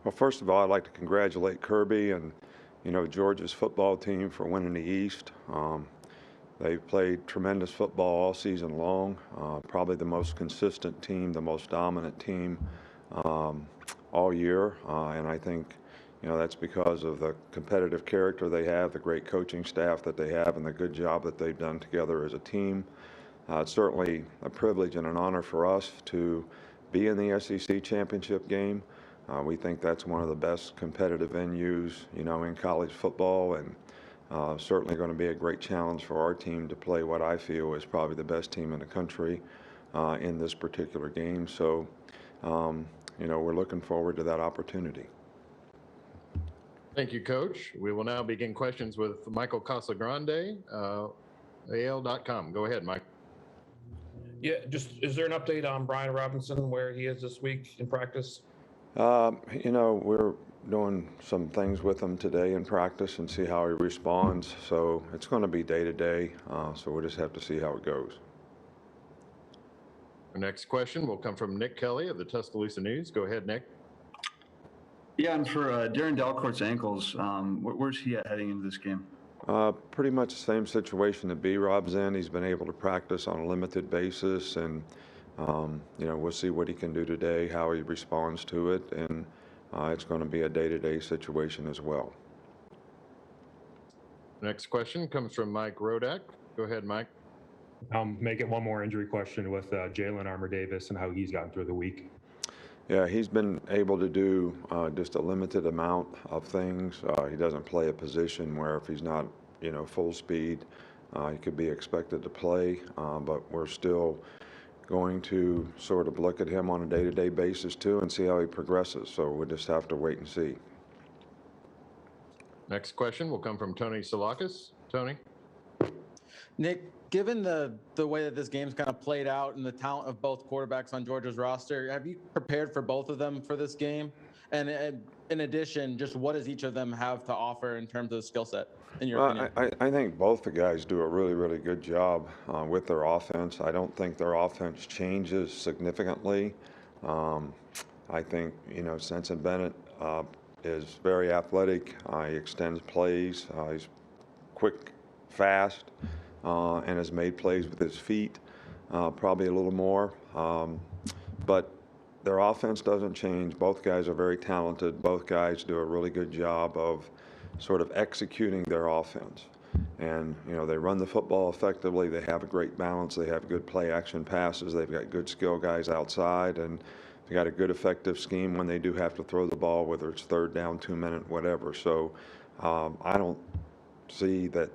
Well, first of all, I'd like to congratulate Kirby and, Georgia's football team for winning the East. They've played tremendous football all season long, probably the most consistent team, the most dominant team um, all year. And I think, that's because of the competitive character they have, the great coaching staff that they have, and the good job that they've done together as a team. It's certainly a privilege and an honor for us to be in the SEC championship game. We think that's one of the best competitive venues, in college football, and certainly going to be a great challenge for our team to play what I feel is probably the best team in the country in this particular game. So, we're looking forward to that opportunity. Thank you, Coach. We will now begin questions with Michael Casagrande, AL.com. Go ahead, Mike. Yeah, is there an update on Brian Robinson, where he is this week in practice? We're doing some things with him today in practice and see how he responds. So it's going to be day to day. So we'll just have to see how it goes. Our next question will come from Nick Kelly of the Tuscaloosa News. Go ahead, Nick. Yeah, and for Darren Delcourt's ankles, where's he at heading into this game? Pretty much the same situation that B-Rob's in. He's been able to practice on a limited basis, and we'll see what he can do today, how he responds to it, and it's going to be a day-to-day situation as well. Next question comes from Mike Rodak. Go ahead, Mike. I'll make it one more injury question with Jalen Armour-Davis and how he's gotten through the week. Yeah, he's been able to do just a limited amount of things. He doesn't play a position where if he's not, full speed, he could be expected to play, but we're still going to sort of look at him on a day-to-day basis too and see how he progresses. So we'll just have to wait and see. Next question will come from Tony Salakis. Tony. Nick, given the way that this game's kind of played out and the talent of both quarterbacks on Georgia's roster, have you prepared for both of them for this game? And in addition, just what does each of them have to offer in terms of skill set, in your opinion? I think both the guys do a really, really good job with their offense. I don't think their offense changes significantly. I think, Sensen Bennett is very athletic. He extends plays. He's quick, fast, and has made plays with his feet, probably a little more. But their offense doesn't change. Both guys are very talented. Both guys do a really good job of sort of executing their offense. And, they run the football effectively. They have a great balance. They have good play action passes. They've got good skill guys outside. And they've got a good effective scheme when they do have to throw the ball, whether it's third down, 2 minute, whatever. So I don't see that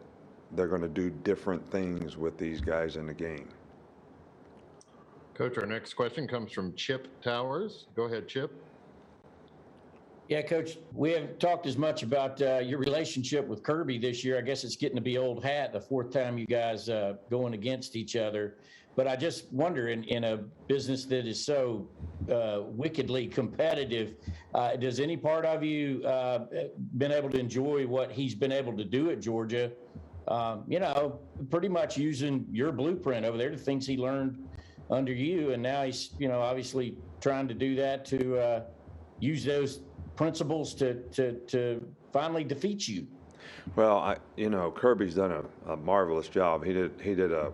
they're going to do different things with these guys in the game. Coach, our next question comes from Chip Towers. Go ahead, Chip. Yeah, Coach, we haven't talked as much about your relationship with Kirby this year. I guess it's getting to be old hat, the fourth time you guys going against each other. But I just wonder, in a business that is so wickedly competitive, does any part of you been able to enjoy what he's been able to do at Georgia? Pretty much using your blueprint over there, the things he learned under you, and now he's, obviously trying to do that to use those principles to finally defeat you. Well, Kirby's done a marvelous job. He did a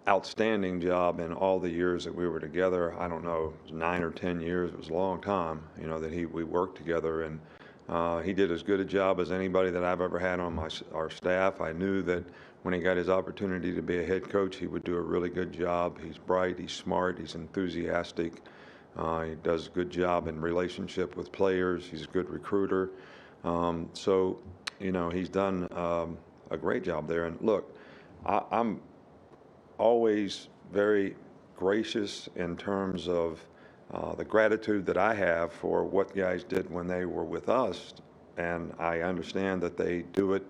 outstanding job in all the years that we were together. I don't know, it was 9 or 10 years. It was a long time, that we worked together, and he did as good a job as anybody that I've ever had on our staff. I knew that when he got his opportunity to be a head coach, he would do a really good job. He's bright, he's smart, he's enthusiastic. He does a good job in relationship with players. He's a good recruiter. So, he's done a great job there. And look, I'm always very gracious in terms of the gratitude that I have for what guys did when they were with us. And I understand that they do it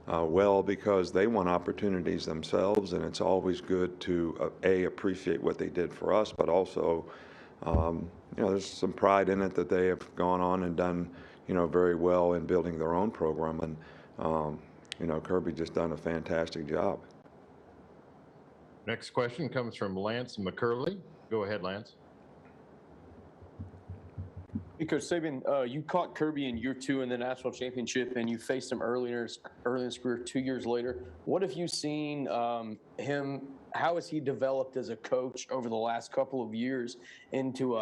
well because they want opportunities themselves. And it's always good to, appreciate what they did for us, but also, there's some pride in it that they have gone on and done, very well in building their own program. And, Kirby just done a fantastic job. Next question comes from Lance McCurley. Go ahead, Lance. Hey, Coach Saban, you caught Kirby in year 2 in the national championship, and you faced him early in his career 2 years later. What have you seen him? How has he developed as a coach over the last couple of years into,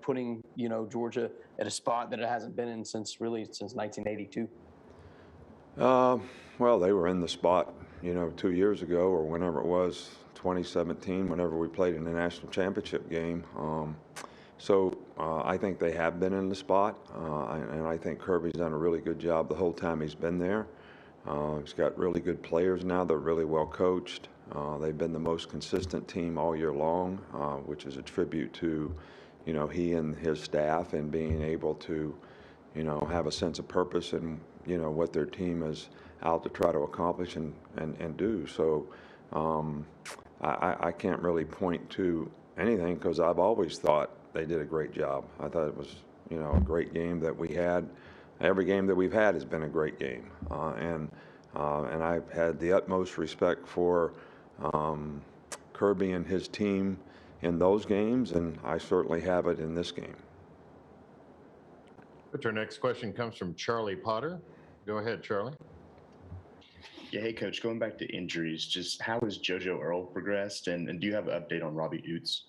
putting, Georgia at a spot that it hasn't been in since 1982? Well, they were in the spot, 2 years ago or whenever it was, 2017, whenever we played in the national championship game. I think they have been in the spot, and I think Kirby's done a really good job the whole time he's been there. He's got really good players now. They're really well coached. They've been the most consistent team all year long, which is a tribute to, he and his staff and being able to, have a sense of purpose and, what their team is out to try to accomplish and do. So I can't really point to anything because I've always thought they did a great job. I thought it was, a great game that we had. Every game that we've had has been a great game. And I've had the utmost respect for Kirby and his team in those games, and I certainly have it in this game. Our next question comes from Charlie Potter. Go ahead, Charlie. Yeah, hey, Coach, going back to injuries, just how has JoJo Earl progressed, and do you have an update on Robbie Oots?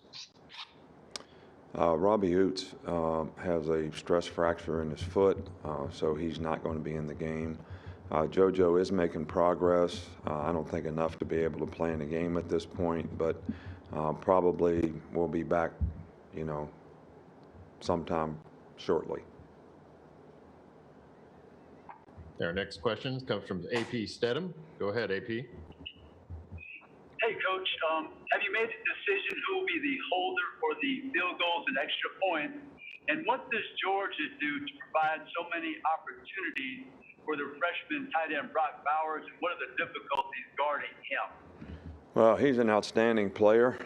Robbie Oots has a stress fracture in his foot, so he's not going to be in the game. JoJo is making progress. I don't think enough to be able to play in the game at this point, but probably will be back, sometime shortly. Our next question comes from AP Stedham. Go ahead, AP. Hey, Coach. Have you made a decision who will be the holder for the field goals and extra points? And what does Georgia do to provide so many opportunities for the freshman tight end Brock Bowers? And what are the difficulties guarding him? Well, he's an outstanding player.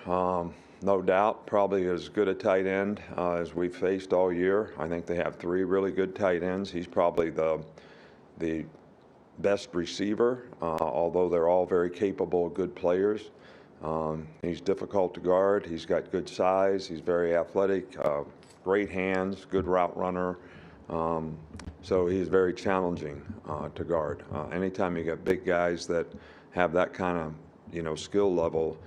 No doubt, probably as good a tight end as we've faced all year. I think they have 3 really good tight ends. He's probably the best receiver, although they're all very capable, good players. He's difficult to guard. He's got good size. He's very athletic, great hands, good route runner. So he's very challenging to guard. Anytime you get big guys that have that kind of, skill level,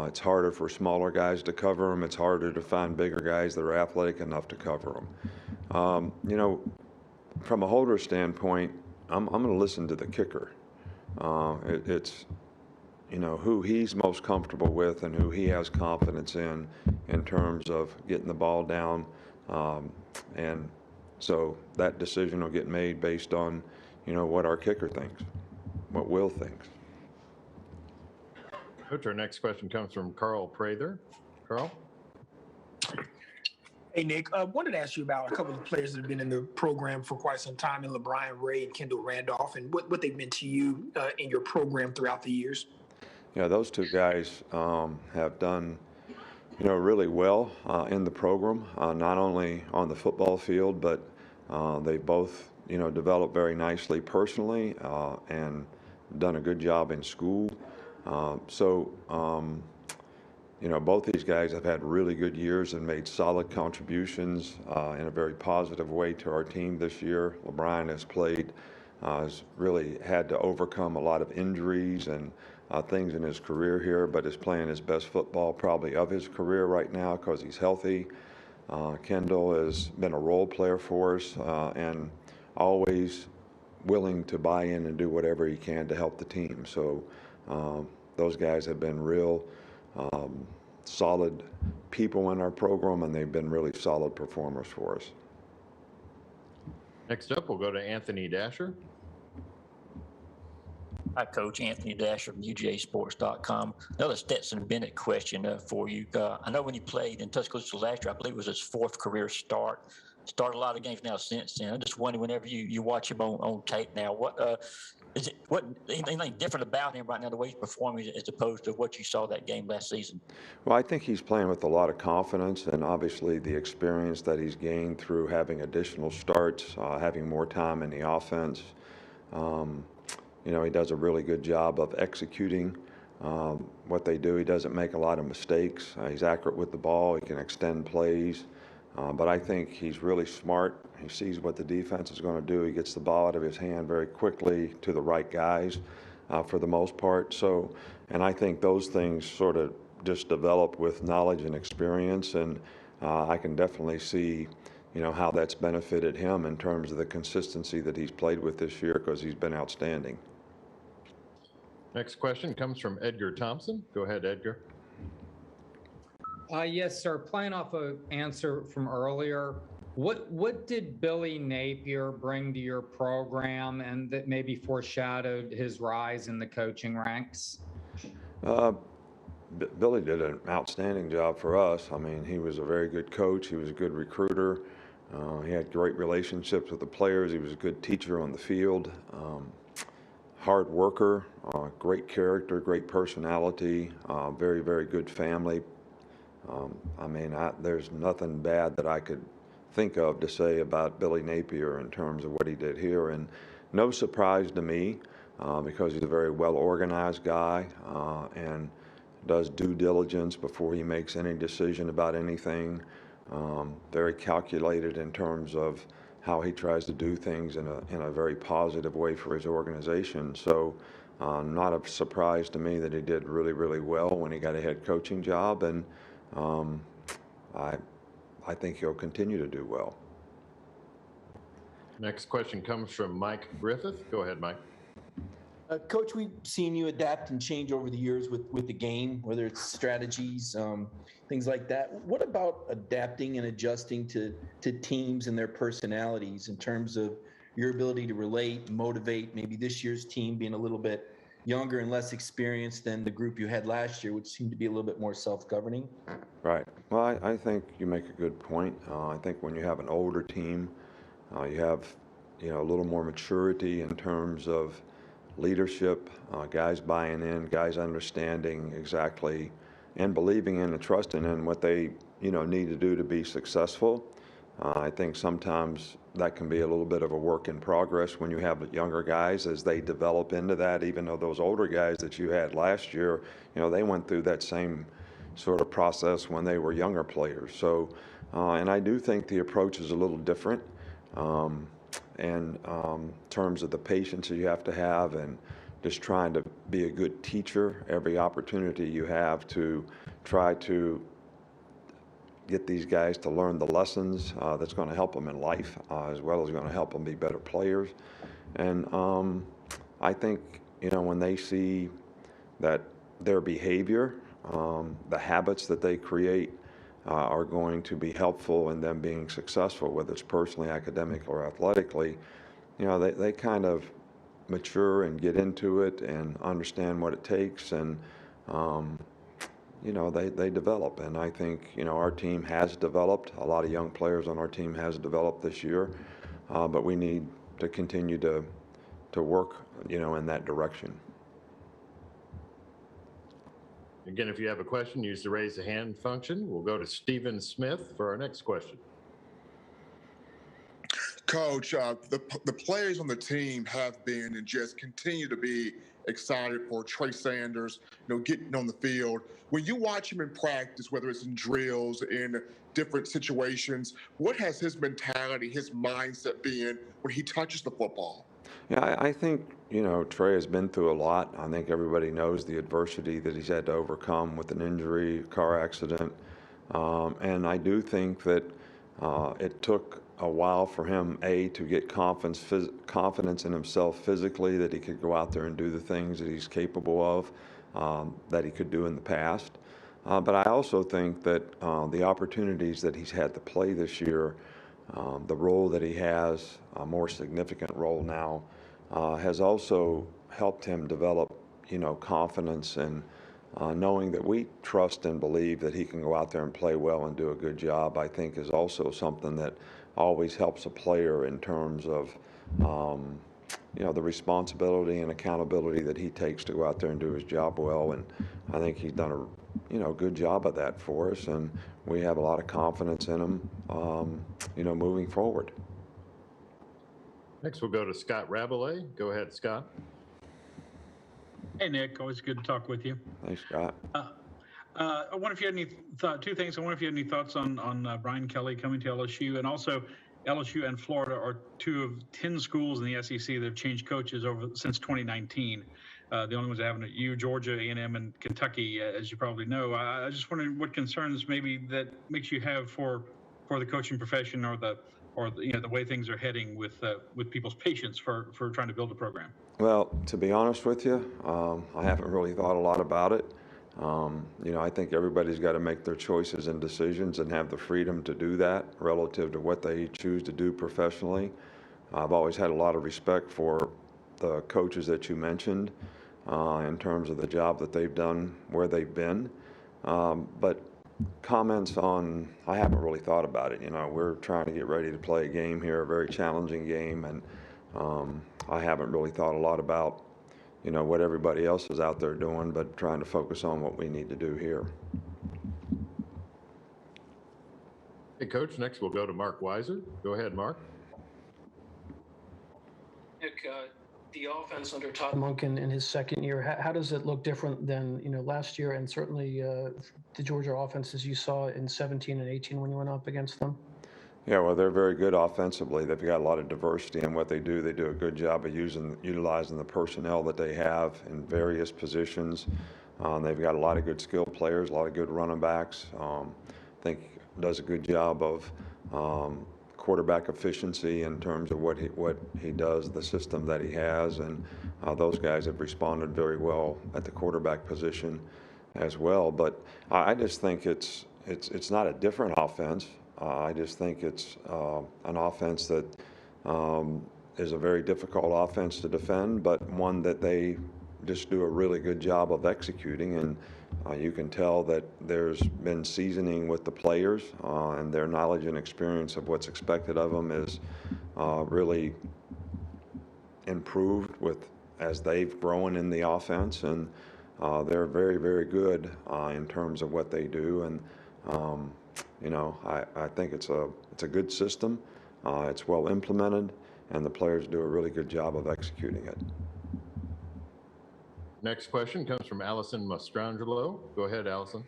it's harder for smaller guys to cover them. It's harder to find bigger guys that are athletic enough to cover them. From a holder standpoint, I'm going to listen to the kicker. It's who he's most comfortable with and who he has confidence in terms of getting the ball down. And so that decision will get made based on, what our kicker thinks, what Will thinks. Coach, our next question comes from Carl Prather. Carl? Hey, Nick, I wanted to ask you about a couple of players that have been in the program for quite some time, and LeBron Ray and Kendall Randolph, and what they've meant to you in your program throughout the years. Yeah, those 2 guys have done, really well in the program, not only on the football field, but they both, developed very nicely personally and done a good job in school. Both these guys have had really good years and made solid contributions in a very positive way to our team this year. LeBron has really had to overcome a lot of injuries and things in his career here, but is playing his best football probably of his career right now because he's healthy. Kendall has been a role player for us and always willing to buy in and do whatever he can to help the team. So those guys have been real solid people in our program, and they've been really solid performers for us. Next up, we'll go to Anthony Dasher. Hi, Coach. Anthony Dasher from UGAsports.com. Another Stetson Bennett question for you. I know when you played in Tuscaloosa last year, I believe it was his 4th career start. Started a lot of games now since then. I just wonder, whenever you watch him on tape now, what anything different about him right now, the way he's performing, as opposed to what you saw that game last season? Well, I think he's playing with a lot of confidence, and obviously the experience that he's gained through having additional starts, having more time in the offense. He does a really good job of executing what they do. He doesn't make a lot of mistakes. He's accurate with the ball. He can extend plays. But I think he's really smart. He sees what the defense is going to do. He gets the ball out of his hand very quickly to the right guys for the most part. So, and I think those things sort of just develop with knowledge and experience. And I can definitely see, how that's benefited him in terms of the consistency that he's played with this year because he's been outstanding. Next question comes from Edgar Thompson. Go ahead, Edgar. Yes, sir. Playing off an answer from earlier, what did Billy Napier bring to your program and that maybe foreshadowed his rise in the coaching ranks? Billy did an outstanding job for us. I mean, he was a very good coach. He was a good recruiter. He had great relationships with the players. He was a good teacher on the field. Hard worker, great character, great personality, very, very good family. I mean, there's nothing bad that I could think of to say about Billy Napier in terms of what he did here. And no surprise to me because he's a very well-organized guy and does due diligence before he makes any decision about anything. Very calculated in terms of how he tries to do things in a very positive way for his organization. So not a surprise to me that he did really, really well when he got a head coaching job. And I think he'll continue to do well. Next question comes from Mike Griffith. Go ahead, Mike. Coach, we've seen you adapt and change over the years with the game, whether it's strategies, things like that. What about adapting and adjusting to teams and their personalities in terms of your ability to relate, motivate, maybe this year's team being a little bit younger and less experienced than the group you had last year, which seemed to be a little bit more self-governing? Right. Well, I think you make a good point. I think when you have an older team, you have, a little more maturity in terms of leadership, guys buying in, guys understanding exactly and believing in and trusting in what they, need to do to be successful. I think sometimes that can be a little bit of a work in progress when you have younger guys as they develop into that, even though those older guys that you had last year, they went through that same sort of process when they were younger players. So, and I do think the approach is a little different. In terms of the patience that you have to have and just trying to be a good teacher every opportunity you have to try to get these guys to learn the lessons that's going to help them in life as well as going to help them be better players. And I think, when they see that their behavior, the habits that they create are going to be helpful in them being successful, whether it's personally, academic, or athletically, they kind of mature and get into it and understand what it takes, and they develop. And I think our team has developed. A lot of young players on our team has developed this year, but we need to continue to work in that direction. Again, if you have a question, use the raise the hand function. We'll go to Stephen Smith for our next question. Coach, the players on the team have been and just continue to be excited for Trey Sanders, getting on the field. When you watch him in practice, whether it's in drills, in different situations, what has his mentality, his mindset been when he touches the football? Yeah, I think, Trey has been through a lot. I think everybody knows the adversity that he's had to overcome with an injury, car accident. And I do think that it took a while for him, to get confidence in himself physically, that he could go out there and do the things that he's capable of, that he could do in the past. But I also think that the opportunities that he's had to play this year, the role that he has, a more significant role now, has also helped him develop, confidence and knowing that we trust and believe that he can go out there and play well and do a good job. I think is also something that always helps a player in terms of, the responsibility and accountability that he takes to go out there and do his job well. And I think he's done a, good job of that for us, and we have a lot of confidence in him, moving forward. Next, we'll go to Scott Rabelais. Go ahead, Scott. Hey, Nick. Always good to talk with you. Thanks, Scott. I wonder if you had any two things. I wonder if you had any thoughts on Brian Kelly coming to LSU, and also LSU and Florida are two of 10 schools in the SEC that have changed coaches since 2019. The only ones that haven't, you, Georgia, A&M, and Kentucky, as you probably know. I just wondering what concerns maybe that makes you have for the coaching profession, or the way things are heading with people's patience for trying to build a program. Well, to be honest with you, I haven't really thought a lot about it. I think everybody's got to make their choices and decisions and have the freedom to do that relative to what they choose to do professionally. I've always had a lot of respect for the coaches that you mentioned in terms of the job that they've done where they've been. But comments on, I haven't really thought about it. We're trying to get ready to play a game here, a very challenging game, and I haven't really thought a lot about what everybody else is out there doing, but trying to focus on what we need to do here. Hey, Coach, next we'll go to Mark Weiser. Go ahead, Mark. Nick, the offense under Todd Monken in his second year, how does it look different than last year, and certainly the Georgia offenses you saw in 17 and 18 when you went up against them? Yeah, well, they're very good offensively. They've got a lot of diversity in what they do. They do a good job of utilizing the personnel that they have in various positions. They've got a lot of good skilled players, a lot of good running backs. I think does a good job of quarterback efficiency in terms of what he does, the system that he has, and those guys have responded very well at the quarterback position as well. But I just think it's not a different offense. I just think it's an offense that is a very difficult offense to defend, but one that they just do a really good job of executing. And you can tell that there's been seasoning with the players, and their knowledge and experience of what's expected of them is really improved as they've grown in the offense. And they're very, very good in terms of what they do. And I think it's a good system. It's well implemented, and the players do a really good job of executing it. Next question comes from Allison Mastrangelo. Go ahead, Allison.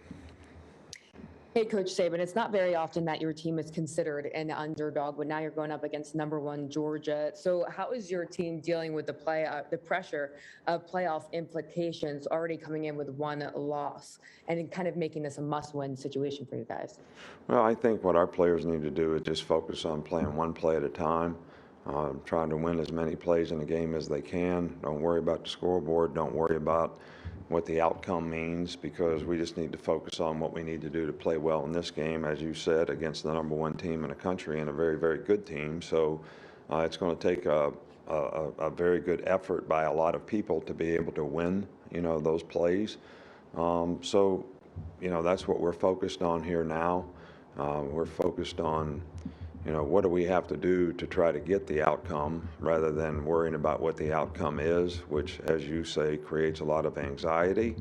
Hey, Coach Saban, it's not very often that your team is considered an underdog, but now you're going up against #1 Georgia. So how is your team dealing with the pressure of playoff implications, already coming in with one loss, and kind of making this a must-win situation for you guys? Well, I think what our players need to do is just focus on playing one play at a time, trying to win as many plays in a game as they can. Don't worry about the scoreboard. Don't worry about what the outcome means, because we just need to focus on what we need to do to play well in this game, as you said, against the #1 team in the country and a very, very good team. So it's going to take a very good effort by a lot of people to be able to win, those plays. So that's what we're focused on here now. We're focused on, what do we have to do to try to get the outcome, rather than worrying about what the outcome is, which, as you say, creates a lot of anxiety.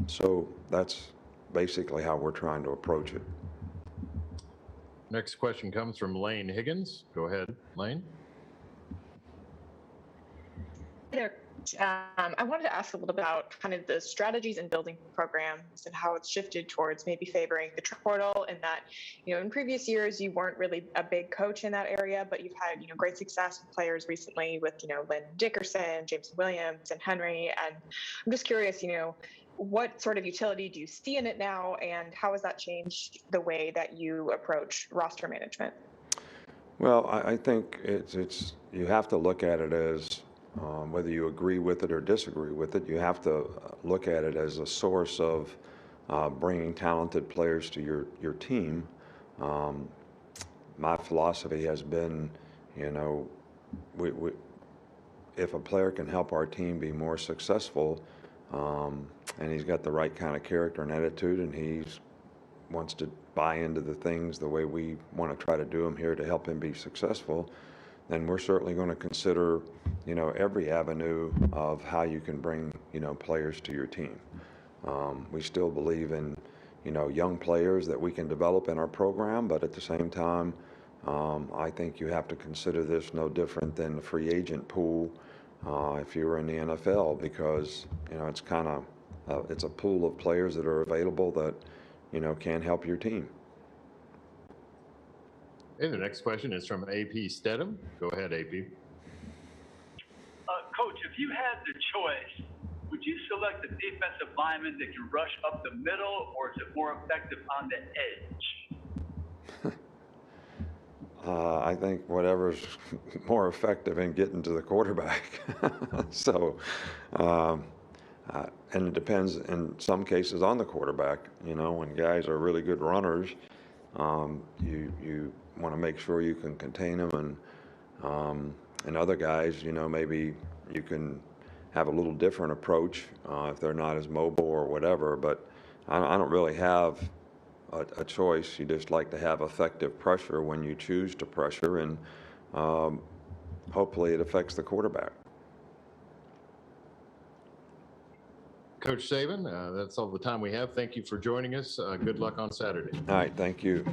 So that's basically how we're trying to approach it. Next question comes from Lane Higgins. Go ahead, Lane. Hey there. I wanted to ask a little about kind of the strategies in building programs and how it's shifted towards maybe favoring the transfer portal, and that, in previous years, you weren't really a big coach in that area, but you've had, great success with players recently with, Lynn Dickerson, James Williams, and Henry. And I'm just curious, what sort of utility do you see in it now, and how has that changed the way that you approach roster management? Well, I think you have to look at it as, whether you agree with it or disagree with it, you have to look at it as a source of bringing talented players to your team. My philosophy has been, if a player can help our team be more successful, and he's got the right kind of character and attitude, and he wants to buy into the things the way we want to try to do them here to help him be successful, then we're certainly going to consider, every avenue of how you can bring, players to your team. We still believe in, young players that we can develop in our program, but at the same time, I think you have to consider this no different than the free agent pool if you were in the NFL, because, it's kind of it's a pool of players that are available that, can help your team. And the next question is from AP Stedham. Go ahead, AP. Coach, if you had the choice, would you select a defensive lineman that can rush up the middle, or is it more effective on the edge? I think whatever's more effective in getting to the quarterback. So, and it depends in some cases on the quarterback. When guys are really good runners, you want to make sure you can contain them, and other guys, maybe you can have a little different approach if they're not as mobile or whatever. But I don't really have a choice. You just like to have effective pressure when you choose to pressure, and hopefully it affects the quarterback. Coach Saban, that's all the time we have. Thank you for joining us. Good luck on Saturday. All right, thank you.